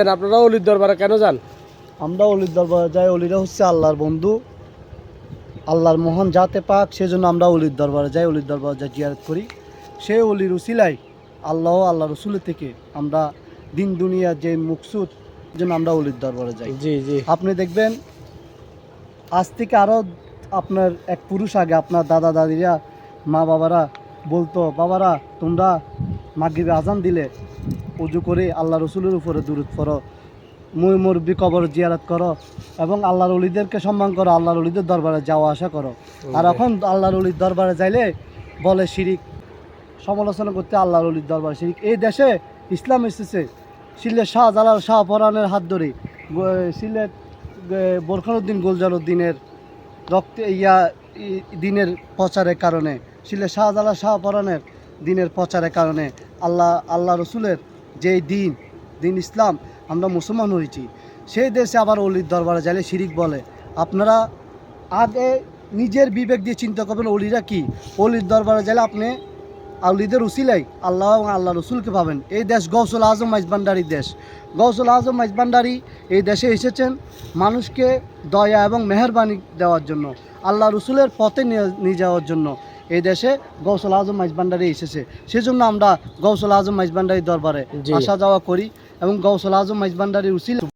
আপনারা অলির দরবারে কেন যান? আমরা অলির দরবারে যাই, অলিরা হচ্ছে আল্লাহর বন্ধু, আল্লাহর মহান জাতে পাক, সেজন্য আমরা অলির দরবারে যাই, অলির দরবারে যাই জিয়ারত করি। সেই অলির উসিলায় আল্লাহ রসুলের থেকে আমরা দিন দুনিয়ার যে মুকসুদ জন্য আমরা অলির দরবারে যাই। জি জি। আপনি দেখবেন আজ থেকে আরও আপনার এক পুরুষ আগে আপনার দাদা দাদিরা, মা বাবারা বলতো, বাবারা তোমরা মাগরিবে আজান দিলে উজু করে আল্লাহ রসুলের উপরে দুরূদ পড়ো, মুরব্বী কবর জিয়ারত করো এবং আল্লাহর অলিদেরকে সম্মান করো, আল্লাহর অলিদের দরবারে যাওয়া আসা করো। আর এখন আল্লাহর অলির দরবারে যাইলে বলে শিরিক, সমালোচনা করতে আল্লাহর অলির দরবারে শিরিক। এই দেশে ইসলাম এসেছে সিলেট শাহজালাল শাহ পরানের হাত ধরে, সিলেট বোরখানুদ্দিন গুলজারউদ্দিনের রক্তে দিনের প্রচারের কারণে, সিলেট শাহজালাল শাহ পরানের দিনের প্রচারের কারণে আল্লাহ রসুলের যেই দিন ইসলাম আমরা মুসলমান হয়েছি। সেই দেশে আবার অলির দরবারে যাইলে শিরিক বলে। আপনারা আগে নিজের বিবেক দিয়ে চিন্তা করবেন অলিরা কি। অলির দরবারে যাইলে আপনি অলিদের উসিলাই আল্লাহ এবং আল্লাহ রসুলকে পাবেন। এই দেশ গৌসুল আজম মাইজভান্ডারির দেশ। গৌসুল আজম মাইজভান্ডারি এই দেশে এসেছেন মানুষকে দয়া এবং মেহেরবানি দেওয়ার জন্য, আল্লাহ রসুলের পথে নিয়ে যাওয়ার জন্য এই দেশে গৌসুল আজম মাইজভান্ডারি এসেছে। সেজন্য আমরা গৌসুল আজম মাইজভান্ডারির দরবারে আসা যাওয়া করি এবং গৌসুল আজম মাইজভান্ডারির উসিলা